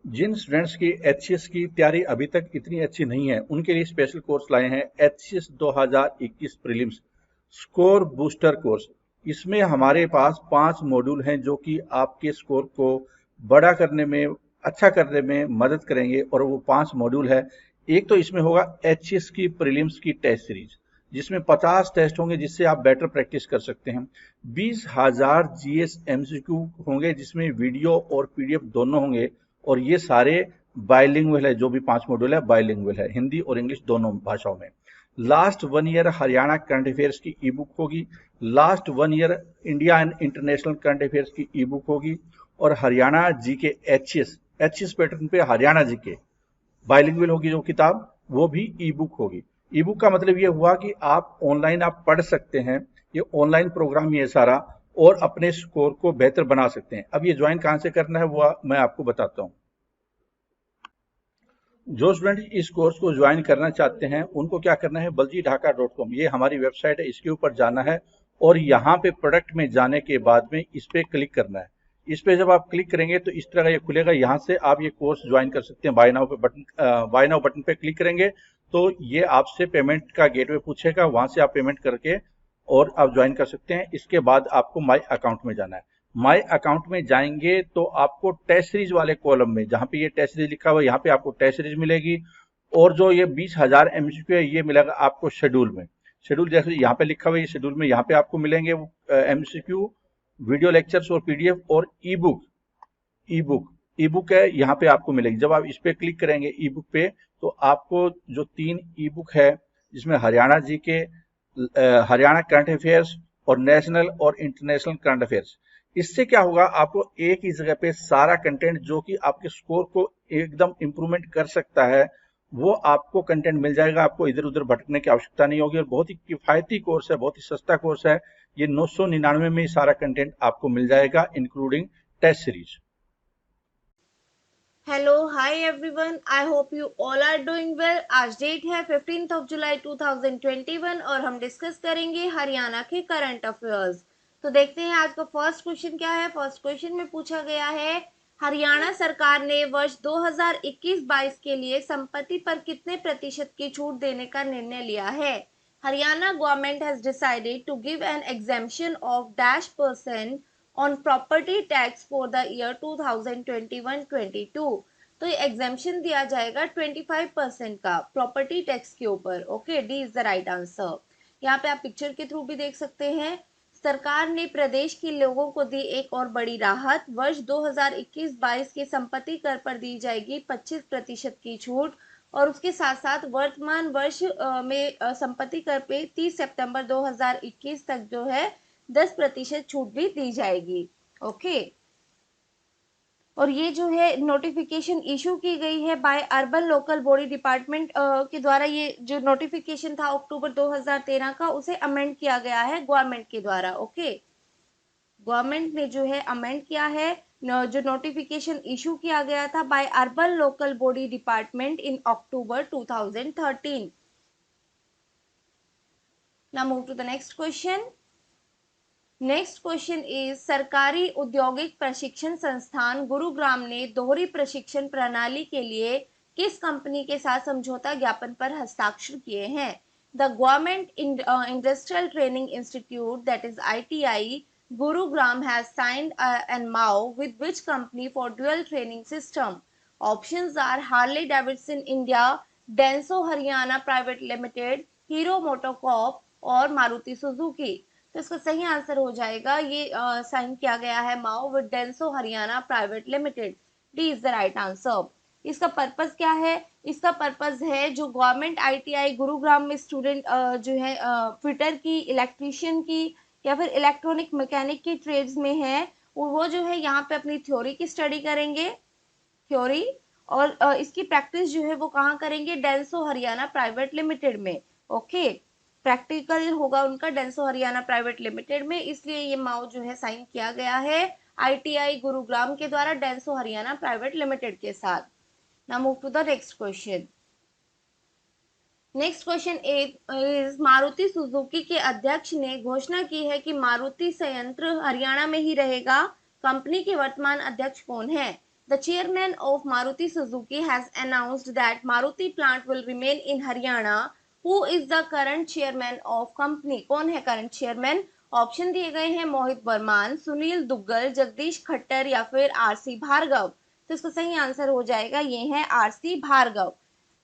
जिन students की HCS की तैयारी अभी तक इतनी अच्छी नहीं है, उनके लिए स्पेशल कोर्स लाए हैं HCS 2021 prelims score booster course. इसमें हमारे पास 5 मॉड्यूल हैं जो कि आपके स्कोर को बड़ा करने में, अच्छा करने में मदद करेंगे। और वो 5 मॉड्यूल है। एक तो इसमें होगा एचसीएस की प्रीलिम्स की टेस्ट सीरीज, जिसमें 50 टेस्ट होंगे जिससे आप बेटर प्रैक्टिस कर सकते हैं। 20,000 जीएस एमसीक्यू होंगे जिसमें वीडियो और पीडीएफ दोनों होंगे। और ये सारे बाइलिंगुअल है, जो भी 5 मॉड्यूल है बाइलिंगुअल है, हिंदी और इंग्लिश दोनों भाषाओं में। Last 1 year Haryana current affairs की ई बुक होगी। Last 1 year India and international current affairs की ई बुक होगी। और हरियाणा जीके एचएस पैटर्न पे हरियाणा जीके बाइलिंगुअल होगी जो किताब, वो भी ई बुक होगी। ई बुक का मतलब ये हुआ कि आप ऑनलाइन आप पढ़ सकते हैं, ये ऑनलाइन प्रोग्राम ही है सारा, और अपने स्कोर को बेहतर बना सकते हैं। अब ये ज्वाइन कहाँ से करना है वो मैं आपको बताता हूँ। जो स्टूडेंट इस कोर्स को ज्वाइन करना चाहते हैं उनको क्या करना है, baljeedhaka.com, ये हमारी वेबसाइट है, इसके ऊपर जाना है। और यहाँ पे प्रोडक्ट में जाने के बाद में इस पे क्लिक करना है। इस पे जब आप क्लिक करेंगे तो इस तरह का ये खुलेगा। यहाँ से आप ये कोर्स ज्वाइन कर सकते हैं। बाय नाउ बटन पे क्लिक करेंगे तो ये आपसे पेमेंट का गेटवे पूछेगा, वहां से आप पेमेंट करके और आप ज्वाइन कर सकते हैं। इसके बाद आपको माई अकाउंट में जाना है। माई अकाउंट में जाएंगे तो आपको टेस्ट सीरीज वाले कॉलम में, जहां पे ये टेस्ट सीरीज लिखा हुआ है, यहाँ पे आपको टेस्ट सीरीज मिलेगी। और जो ये 20,000 एमसीक्यू है ये मिलेगा आपको शेड्यूल में। शेड्यूल जैसे यहाँ पे लिखा हुआ है, ये शेड्यूल में यहाँ पे आपको मिलेंगे एमसीक्यू, वीडियो लेक्चर्स और पीडीएफ और ई बुक। ई बुक ई बुक है, यहाँ पे आपको मिलेगी। जब आप इस पे क्लिक करेंगे ई बुक पे, तो आपको जो 3 ई बुक है, जिसमें हरियाणा जी के, हरियाणा करंट अफेयर्स और नेशनल और इंटरनेशनल करंट अफेयर्स, इससे क्या होगा, आपको एक ही जगह पे सारा कंटेंट जो कि आपके स्कोर को एकदम इंप्रूवमेंट कर सकता है, वो आपको कंटेंट मिल जाएगा। आपको इधर उधर भटकने की आवश्यकता नहीं होगी। और बहुत ही किफायती कोर्स है, बहुत ही सस्ता कोर्स है। ये 999 में ही सारा कंटेंट आपको मिल जाएगा, including test series. Hello hi everyone, I hope you all are doing well. आज डेट है 15 जुलाई 2021 और हम डिस्कस करेंगे हरियाणा के करंट अफेयर्स। तो देखते हैं आज का फर्स्ट क्वेश्चन क्या है। फर्स्ट क्वेश्चन में पूछा गया है, हरियाणा सरकार ने वर्ष 2021-22 के लिए संपत्ति पर कितने प्रतिशत की छूट देने का निर्णय लिया है। Haryana government has decided to give an exemption of -% on property tax for the year 2021-22। तो ये एग्जेम्पशन दिया जाएगा 25% का प्रॉपर्टी टैक्स के ऊपर। Okay, D is the right answer. यहाँ पे आप पिक्चर के थ्रू भी देख सकते हैं। सरकार ने प्रदेश के लोगों को दी एक और बड़ी राहत। वर्ष 2021-22 के संपत्ति कर पर दी जाएगी 25% की छूट। और उसके साथ साथ वर्तमान वर्ष में संपत्ति कर पे 30 सितंबर 2021 तक जो है 10% छूट भी दी जाएगी। ओके, और ये जो है नोटिफिकेशन इशू की गई है by urban local body department के द्वारा। ये जो नोटिफिकेशन था अक्टूबर 2013 का, उसे अमेंड किया गया है गवर्नमेंट के द्वारा। ओके, गवर्नमेंट ने जो है अमेंड किया है। जो नोटिफिकेशन इशू किया गया था by urban local body department in October 2013। Now move to the next question. Next question is, सरकारी औद्योगिक प्रशिक्षण संस्थान गुरुग्राम ने दोहरी प्रशिक्षण प्रणाली के लिए किस कंपनी के साथ समझौता ज्ञापन पर हस्ताक्षर किए हैं। The government industrial training institute, that is ITI, Gurugram has signed an MOU with which company for dual training system? Options are Harley Davidson India, Denso Haryana Private Limited, Hero MotoCorp और Maruti Suzuki. तो इसका सही answer हो जाएगा, ये sign किया गया है MoU with Denso Haryana private limited. D is the right answer. इसका पर्पस क्या है। इसका पर्पस है जो गवर्नमेंट ITI गुरुग्राम में स्टूडेंट जो है फिटर की, इलेक्ट्रीशियन की या फिर इलेक्ट्रॉनिक मैकेनिक की ट्रेड्स में है, वो जो है यहाँ पे अपनी थ्योरी की स्टडी करेंगे, थ्योरी। और इसकी प्रैक्टिस जो है वो कहाँ करेंगे, डेंसो हरियाणा प्राइवेट लिमिटेड में। ओके, प्रैक्टिकल होगा उनका डेंसो हरियाणा प्राइवेट लिमिटेड में, इसलिए ये माओ जो है साइन किया गया है ITI गुरुग्राम के द्वारा डेंसो हरियाणा प्राइवेट लिमिटेड के साथ। Now move to the next question. Next question is, Maruti Suzuki के अध्यक्ष ने घोषणा की है कि मारुति संयंत्र हरियाणा में ही रहेगा। कंपनी के वर्तमान अध्यक्ष कौन है। The chairman of Maruti Suzuki has announced that Maruti plant will remain in Haryana. Who is the current chairman of company? कौन है current chairman? ऑप्शन दिए गए हैं मोहित बर्मान, सुनील दुग्गल, जगदीश खट्टर या फिर आरसी भार्गव। तो इसका सही आंसर हो जाएगा ये है आरसी भार्गव।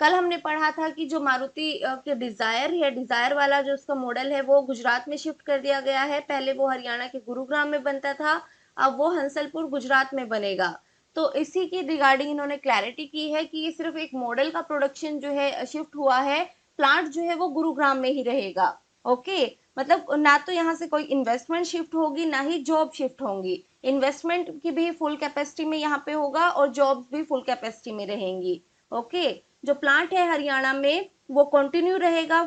कल हमने पढ़ा था कि जो मारुति के डिजायर है, डिजायर वाला जो उसका मॉडल है वो गुजरात में शिफ्ट कर दिया गया है। पहले वो हरियाणा के गुरुग्राम में बनता था, अब वो हंसलपुर गुजरात में बनेगा। तो इसी के रिगार्डिंग इन्होंने क्लैरिटी की है कि ये सिर्फ एक मॉडल का प्रोडक्शन जो है शिफ्ट हुआ है, प्लांट जो है वो गुरुग्राम में ही रहेगा। ओके, मतलब ना तो यहाँ से कोई इन्वेस्टमेंट शिफ्ट होगी ना ही जॉब शिफ्ट होंगी। इन्वेस्टमेंट की भी फुल कैपेसिटी में यहाँ पे होगा और जॉब्स भी फुल कैपेसिटी में रहेंगी। ओके, जो प्लांट है हरियाणा में वो कंटिन्यू रहेगा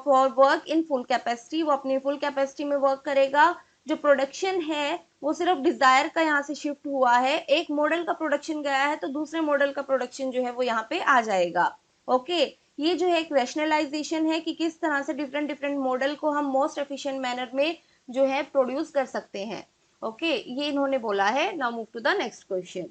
for work in full capacity, वो अपनी फुल कैपेसिटी में वर्क करेगा। जो प्रोडक्शन है वो सिर्फ डिजायर का यहाँ से शिफ्ट हुआ है, एक मॉडल का प्रोडक्शन गया है तो दूसरे मॉडल का प्रोडक्शन जो है वो यहाँ पे आ जाएगा। ओके, ये जो है एक रैशनलाइजेशन है कि किस तरह से डिफरेंट डिफरेंट मॉडल को हम मोस्ट एफिशिएंट मैनर में जो है प्रोड्यूस कर सकते हैं। ओके, ये इन्होंने बोला है। Now move to the next question.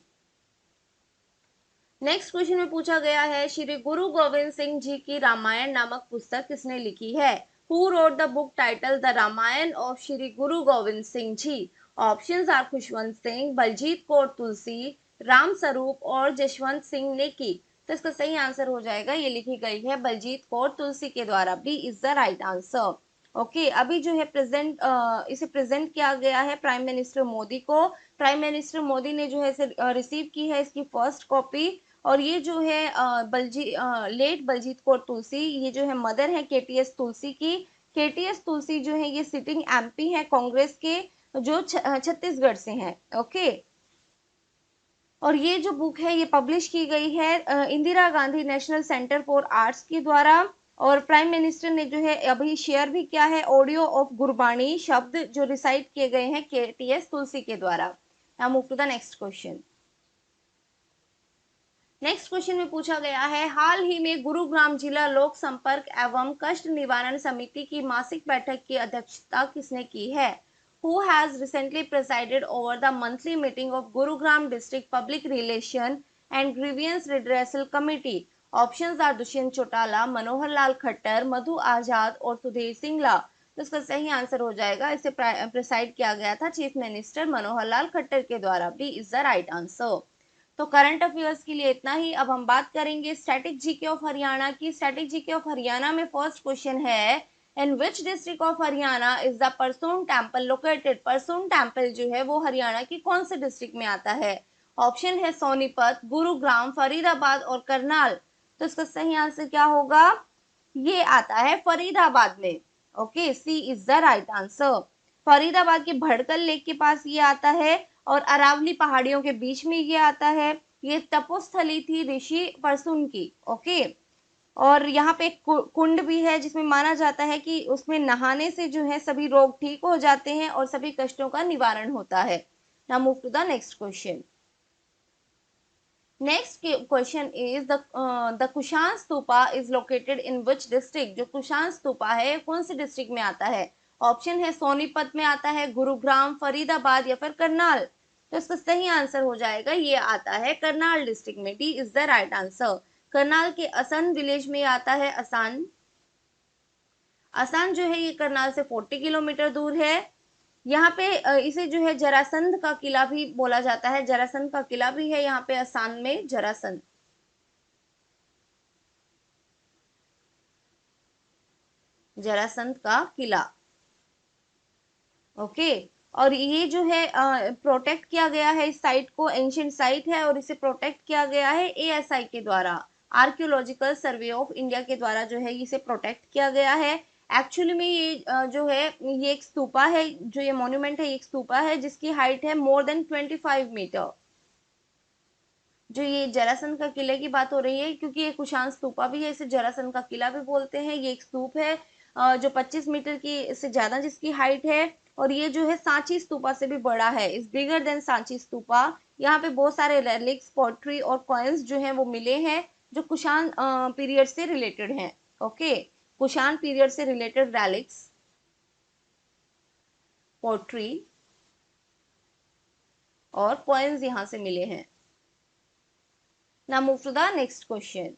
Next question में पूछा गया है श्री गुरु गोविंद सिंह जी की रामायण नामक पुस्तक किसने लिखी है? Who wrote the book titled the Ramayan of Shri Guru Gobind Singh ji? Options are Khushwant Singh, Baljit Kaur Tulsi, Ram Swaroop और जशवंत सिंह ने की। तो इसका सही आंसर हो जाएगा, ये लिखी गई है बलजीत कौर तुलसी के द्वारा। B is the right answer. Okay, अभी जो है प्रेजेंट इसे प्रेजेंट किया गया है प्राइम मिनिस्टर मोदी को। प्राइम मिनिस्टर मोदी ने जो है इसे रिसीव की है, इसकी फर्स्ट कॉपी। और ये जो है लेट बलजीत कौर तुलसी, ये जो है मदर है केटीएस तुलसी की। केटीएस तुलसी जो है ये सिटिंग एमपी है कांग्रेस के, जो छत्तीसगढ़ से हैं। ओके, और ये जो बुक है ये पब्लिश की गई है Indira Gandhi national centre for arts के द्वारा। और प्राइम मिनिस्टर ने जो है अभी शेयर भी किया है ऑडियो ऑफ गुरबाणी शब्द जो रिसाइट किए गए हैं केटीएस तुलसी के द्वारा। Now move to the next question. Next question में पूछा गया है हाल ही में गुरुग्राम जिला लोक संपर्क एवं कष्ट निवारण समिति की मासिक बैठक की अध्यक्षता किसने की है? Who has recently presided over the monthly meeting of Gurugram District Public Relation and Grievance Redressal Committee? Options are Dushyant Chautala, Manohar Lal Khattar, Madhu Azad और सुधीर सिंगला। तो इसका सही आंसर हो जाएगा, इसे प्रेसाइड किया गया था चीफ मिनिस्टर मनोहर लाल खट्टर के द्वारा। B is the right answer. तो करंट अफेयर्स के लिए इतना ही। अब हम बात करेंगे स्टैटिक जीके ऑफ हरियाणा की। स्टैटिक जीके ऑफ हरियाणा में फर्स्ट क्वेश्चन है in which district of Haryana is the Parsoon temple located? Parsoon temple जो है वो हरियाणा की कौन से डिस्ट्रिक्ट में आता है? ऑप्शन है सोनीपत, गुरुग्राम, फरीदाबाद और करनाल। तो इसका सही आंसर क्या होगा? ये आता है फरीदाबाद में। Okay, C is the right answer. Faridabad के भड़कल लेक के पास ये आता है और अरावली पहाड़ियों के बीच में ये आता है। ये तपोस्थली थी ऋषि परसुन की। ओके, और यहाँ पे एक कुंड भी है जिसमें माना जाता है कि उसमें नहाने से जो है सभी रोग ठीक हो जाते हैं और सभी कष्टों का निवारण होता है। Now move to the next question. Next question is the Kushan stupa is located in which district? जो कुशान स्तूपा है कौन से डिस्ट्रिक्ट में आता है? ऑप्शन है सोनीपत में आता है, गुरुग्राम, फरीदाबाद या फिर करनाल। तो इसका सही आंसर हो जाएगा, ये आता है करनाल डिस्ट्रिक्ट में। D is the right answer. Karnal के असन विलेज में आता है। असान, असान जो है ये करनाल से 40 किलोमीटर दूर है। यहाँ पे इसे जो है जरासंध का किला भी बोला जाता है। जरासंध का किला भी है यहाँ पे असान में, जरासंध। जरासंध का किला। ओके, और ये जो है प्रोटेक्ट किया गया है इस साइट को, एंशियंट साइट है और इसे प्रोटेक्ट किया गया है एएसआई के द्वारा, आर्कियोलॉजिकल सर्वे ऑफ इंडिया के द्वारा जो है इसे प्रोटेक्ट किया गया है। एक्चुअली में ये जो है ये एक स्तूपा है, जो ये मॉन्यूमेंट है, एक स्तूपा है जिसकी हाइट है मोर देन 25 मीटर। जो ये जरासंध का किले की बात हो रही है, क्योंकि ये कुशान स्तूपा भी है, इसे जरासंध का किला भी बोलते हैं। ये एक स्तूप है जो 25 मीटर की से ज्यादा जिसकी हाइट है, और ये जो है सांची स्तूपा से भी बड़ा है, is bigger than Sanchi stupa. यहाँ पे बहुत सारे रेलिक्स, पोट्री और कॉइन्स जो हैं वो मिले हैं जो कुशान पीरियड से रिलेटेड हैं। ओके, कुशान पीरियड से रिलेटेड रेलिक्स, पोट्री और कॉइन्स यहाँ से मिले हैं। Now move to the next question.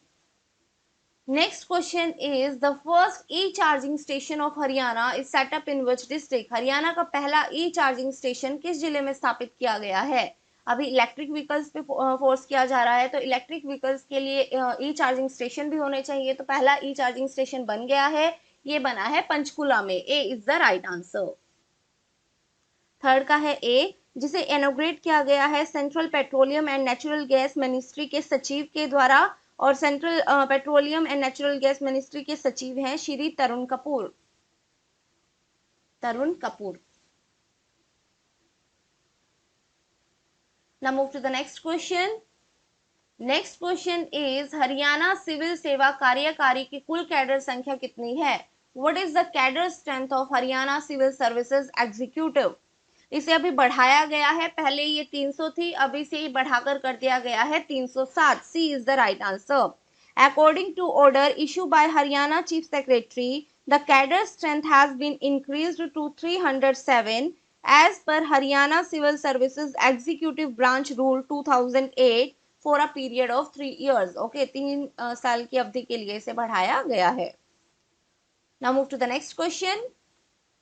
Next question is the first e-charging station of Haryana is set up in which district? Haryana का पहला e-charging station किस जिले में स्थापित किया गया है? अभी इलेक्ट्रिक व्हीकल्स पे फोर्स किया जा रहा है, तो इलेक्ट्रिक व्हीकल्स के लिए ई चार्जिंग स्टेशन भी होने चाहिए, तो पहला ई चार्जिंग स्टेशन बन गया है, ये बना है पंचकुला में। A is the right answer. Third का है ए, जिसे इनॉग्रेट किया गया है central petroleum and natural gas ministry के सचिव के द्वारा, और central petroleum and natural gas ministry के सचिव हैं Shri Tarun Kapoor. Tarun Kapoor. Now move to the next question. Next question is Haryana civil सेवा कार्यकारी की कुल कैडर संख्या कितनी है? What is the cadre strength of Haryana civil services executive? इसे अभी बढ़ाया गया है, पहले ये 300 थी, अभी से बढ़ाकर कर दिया गया है 307। C is the right answer. According to order issue by Haryana chief secretary, the cadre strength has been increased to 307 as per Haryana Civil Services Executive Branch Rule 2008 for a period of 3 years. Okay, 3 साल की अवधि के लिए इसे बढ़ाया गया है। Now move to the next question.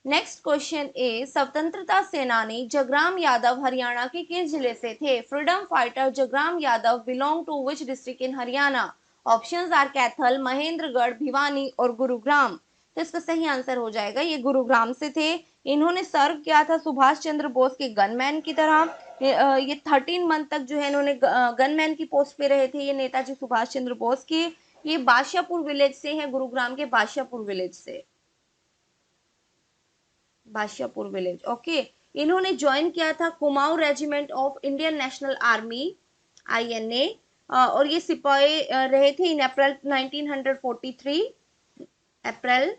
Next question is स्वतंत्रता सेनानी जगराम यादव हरियाणा के किस जिले से थे? Freedom fighter Jagram Yadav belong to which district in Haryana? Options are Kaithal, Mahendragarh, Bhiwani और गुरुग्राम। तो इसका सही आंसर हो जाएगा ये गुरुग्राम से थे। इन्होंने सर्व किया था सुभाष चंद्र बोस के गनमैन की तरह। ये 13 मंथ तक जो है इन्होंने गनमैन की पोस्ट पे रहे थे, ये नेताजी सुभाष चंद्र बोस के। ये बादशाहपुर विलेज से है, गुरुग्राम के बादशाहपुर विलेज से, बादशाहपुर विलेज। ओके, इन्होंने ज्वाइन किया था Kumaon regiment of Indian national army INA, और ये सिपाही रहे थे इन अप्रैल 1943, अप्रैल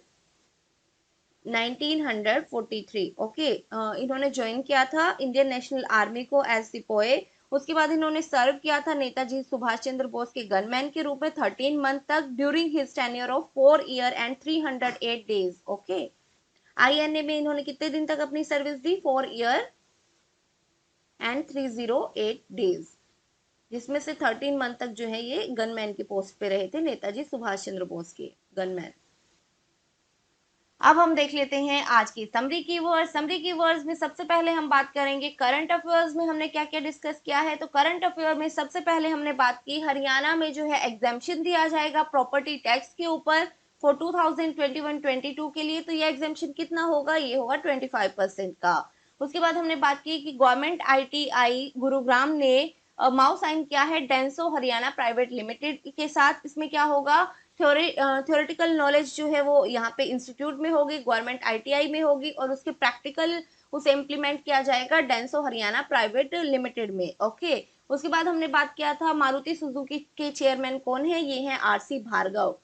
1943। ओके, इन्होंने ज्वाइन किया था इंडियन नेशनल आर्मी को एज सिपाही। उसके बाद इन्होंने सर्व किया था नेताजी सुभाष चंद्र बोस के गनमैन के रूप में 13 मंथ तक during his tenure of 4 year and 308 days. Okay, INA में इन्होंने कितने दिन तक अपनी service the? 4 year and 308 days, जिसमें से 13 मंथ तक जो है ये गनमैन की पोस्ट पे रहे थे, नेताजी सुभाष चंद्र बोस के गनमैन। अब हम देख लेते हैं आज की समरी कीवर्ड्स। समरी कीवर्ड्स में सबसे पहले हम बात करेंगे करंट अफेयर्स में हमने क्या क्या डिस्कस किया है। तो करंट अफेयर में सबसे पहले हमने बात की हरियाणा में जो है एग्जेम्पशन दिया जाएगा प्रॉपर्टी टैक्स के ऊपर फॉर 2021-22 के लिए। तो ये एग्जेम्पशन कितना होगा? ये होगा 25% का। उसके बाद हमने बात की कि गवर्नमेंट ITI गुरुग्राम ने माउ साइन किया है डेंसो हरियाणा प्राइवेट लिमिटेड के साथ। इसमें क्या होगा? थ्योरेटिकल नॉलेज जो है वो यहाँ पे इंस्टीट्यूट में होगी, गवर्नमेंट ITI में होगी, और उसके प्रैक्टिकल उसे इम्प्लीमेंट किया जाएगा डेंसो हरियाणा प्राइवेट लिमिटेड में। ओके, उसके बाद हमने बात किया था मारुति सुजुकी के चेयरमैन कौन है? ये हैं RC भार्गव।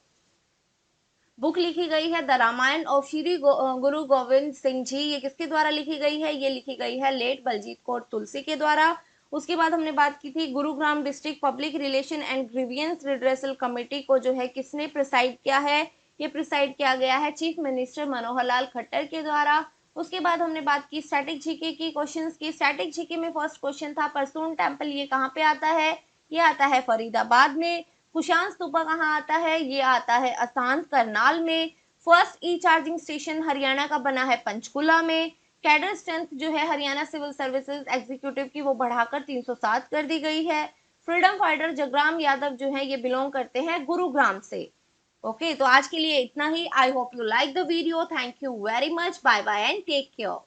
बुक लिखी गई है द रामायण ऑफ श्री गुरु गोविंद सिंह जी। ये किसके द्वारा लिखी गई है? ये लिखी गई है लेट बलजीत कौर तुलसी के द्वारा। उसके बाद हमने बात की थी Gurugram district public relation and grievance redressal committee को जो है किसने प्रिसाइड किया है? ये प्रिसाइड किया गया है चीफ मिनिस्टर मनोहर लाल खट्टर के द्वारा। उसके बाद हमने बात की स्टैटिक जीके की क्वेश्चंस की। स्टैटिक जीके में फर्स्ट क्वेश्चन था परसून टेम्पल, ये कहाँ पे आता है? ये आता है फरीदाबाद में। कुशान स्तूपा कहाँ आता है? ये आता है असान करनाल में। First e charging station Haryana का बना है पंचकुला में। कैडर स्ट्रेंथ जो है हरियाणा सिविल सर्विसेज एग्जीक्यूटिव की वो बढ़ाकर 307 कर दी गई है। फ्रीडम फाइटर जगराम यादव जो है ये बिलोंग करते हैं गुरुग्राम से। ओके, तो आज के लिए इतना ही। I hope you like the video. Thank you very much. Bye bye and take care.